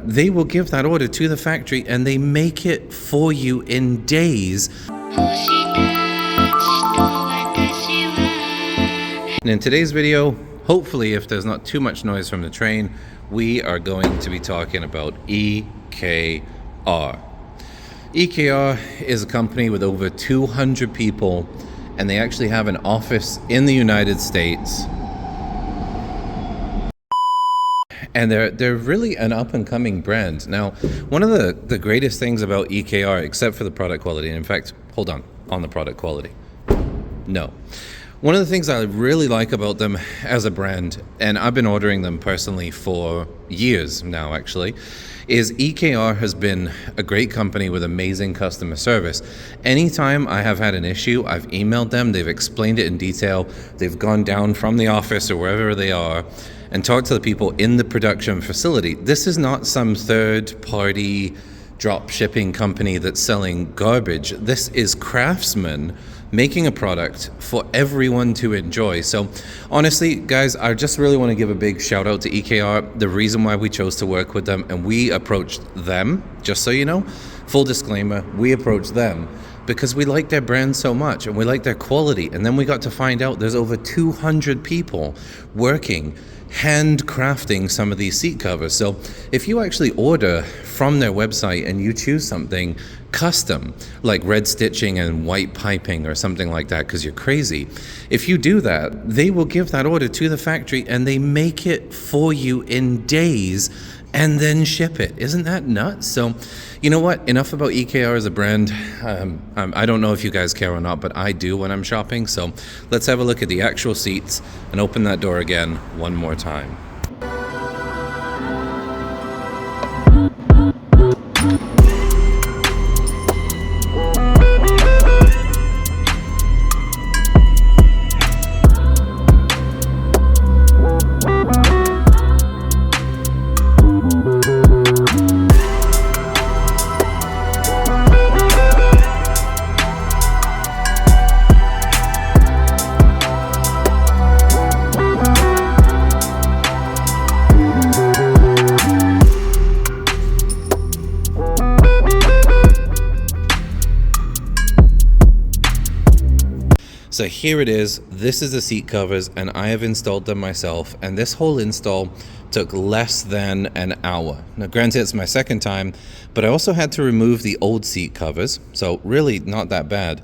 they will give that order to the factory and they make it for you in days. And in today's video, hopefully if there's not too much noise from the train, we are going to be talking about EKR. EKR is a company with over 200 people, and they actually have an office in the United States. And they're really an up-and-coming brand. Now, one of the greatest things about EKR, except for the product quality, and in fact, hold on the product quality. No. One of the things I really like about them as a brand, and I've been ordering them personally for years now actually, is EKR has been a great company with amazing customer service. Anytime I have had an issue, I've emailed them, they've explained it in detail, they've gone down from the office or wherever they are and talked to the people in the production facility. This is not some third-party drop shipping company that's selling garbage. This is craftsmen making a product for everyone to enjoy. So honestly, guys, I just really want to give a big shout out to EKR. The reason why we chose to work with them, and we approached them, just so you know, full disclaimer, we approached them because we like their brand so much and we like their quality. And then we got to find out there's over 200 people working handcrafting some of these seat covers. So if you actually order from their website and you choose something custom, like red stitching and white piping or something like that, because you're crazy, if you do that, they will give that order to the factory and they make it for you in days and then ship it. Isn't that nuts? So, you know what? Enough about EKR as a brand. I don't know if you guys care or not, but I do when I'm shopping. So let's have a look at the actual seats and open that door again one more time. So here it is. This is the seat covers and I have installed them myself, and this whole install took less than an hour. Now granted, it's my second time, but I also had to remove the old seat covers, so really not that bad.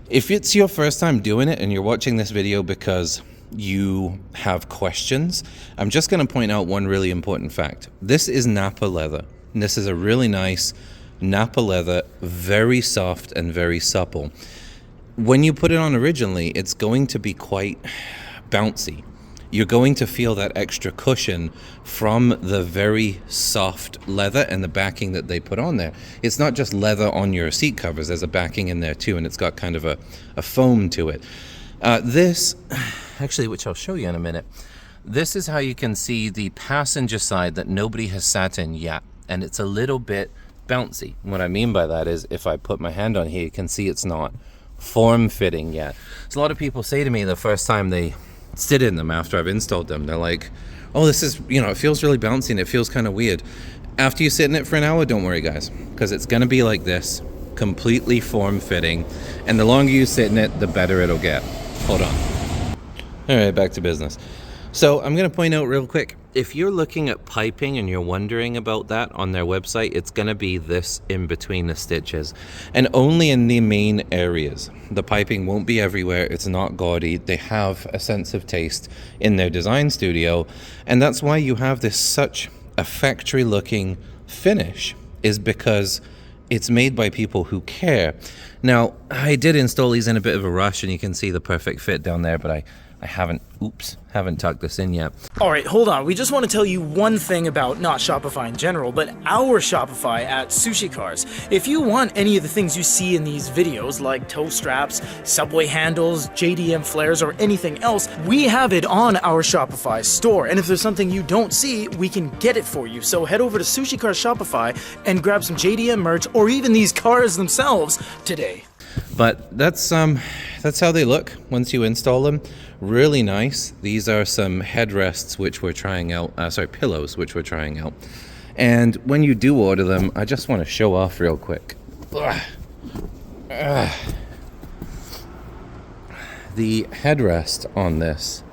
If it's your first time doing it and you're watching this video because you have questions, I'm just going to point out one really important fact. This is Napa leather, and this is a really nice Napa leather, very soft and very supple. When you put it on originally, it's going to be quite bouncy. You're going to feel that extra cushion from the very soft leather and the backing that they put on there. It's not just leather on your seat covers, there's a backing in there too, and it's got kind of a foam to it. This, actually, which I'll show you in a minute, this is how you can see the passenger side that nobody has sat in yet, and it's a little bit bouncy. What I mean by that is if I put my hand on here, you can see it's not form-fitting yet. So a lot of people say to me the first time they sit in them after I've installed them, they're like, oh, this is, you know, it feels really bouncy and it feels kind of weird. After you sit in it for an hour, don't worry guys, because it's going to be like this, completely form-fitting, and the longer you sit in it, the better it'll get. Hold on. All right, back to business. So I'm going to point out real quick, if you're looking at piping and you're wondering about that on their website, it's going to be this in between the stitches and only in the main areas. The piping won't be everywhere. It's not gaudy. They have a sense of taste in their design studio, and that's why you have this such a factory looking finish, is because it's made by people who care. Now, I did install these in a bit of a rush and you can see the perfect fit down there, but I haven't tucked this in yet. All right, hold on. We just want to tell you one thing about not Shopify in general, but our Shopify at Sushi Cars. If you want any of the things you see in these videos, like toe straps, subway handles, JDM flares, or anything else, we have it on our Shopify store. And if there's something you don't see, we can get it for you. So head over to Sushi Cars Shopify and grab some JDM merch or even these cars themselves today. But that's how they look once you install them. Really nice. These are some headrests which we're trying out, pillows which we're trying out. And when you do order them, I just want to show off real quick. The headrest on this,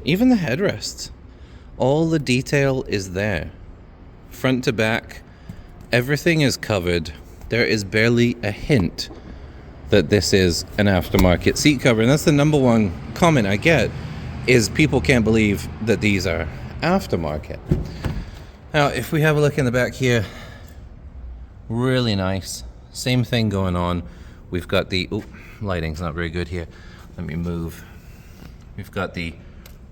even the headrests, all the detail is there. Front to back, everything is covered. There is barely a hint that this is an aftermarket seat cover. And that's the number one comment I get, is people can't believe that these are aftermarket. Now, if we have a look in the back here, really nice. Same thing going on. We've got the, lighting's not very good here. Let me move. We've got the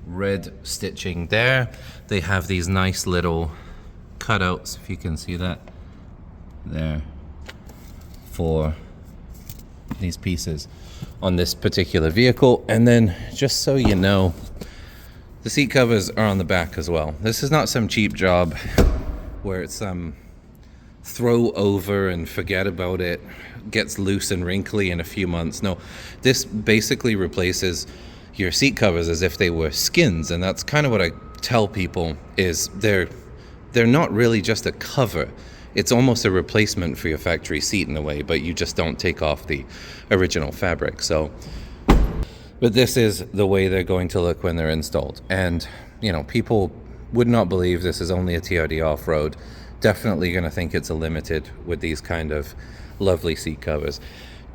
red stitching there. They have these nice little cutouts, if you can see that there, for these pieces on this particular vehicle. And then, just so you know, the seat covers are on the back as well. This is not some cheap job where it's throw over and forget about it, gets loose and wrinkly in a few months. No, this basically replaces your seat covers as if they were skins, and that's kind of what I tell people, is they're not really just a cover. It's almost a replacement for your factory seat in a way, but you just don't take off the original fabric. So, but this is the way they're going to look when they're installed. And, you know, people would not believe this is only a TRD off-road. Definitely going to think it's a limited with these kind of lovely seat covers.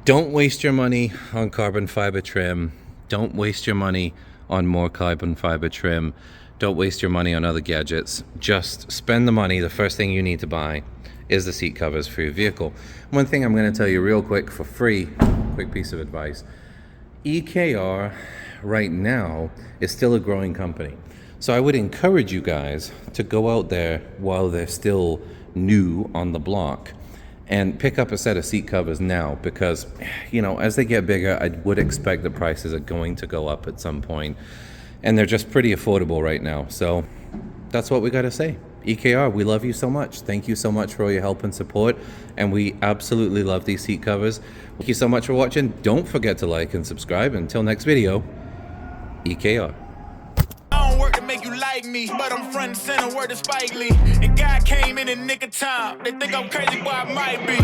Don't waste your money on carbon fiber trim. Don't waste your money on more carbon fiber trim. Don't waste your money on other gadgets. Just spend the money. The first thing you need to buy is the seat covers for your vehicle. One thing I'm going to tell you real quick for free, quick piece of advice. EKR right now is still a growing company. So I would encourage you guys to go out there while they're still new on the block and pick up a set of seat covers now, because, you know, as they get bigger, I would expect the prices are going to go up at some point, and they're just pretty affordable right now. So that's what we got to say. EKR, we love you so much. Thank you so much for all your help and support, and we absolutely love these seat covers. Thank you so much for watching. Don't forget to like and subscribe. Until next video, EKR. I don't work to make you like me, but I'm front and center, word to Spike Lee. And God came in the nick of time. They think I'm crazy, but I might be.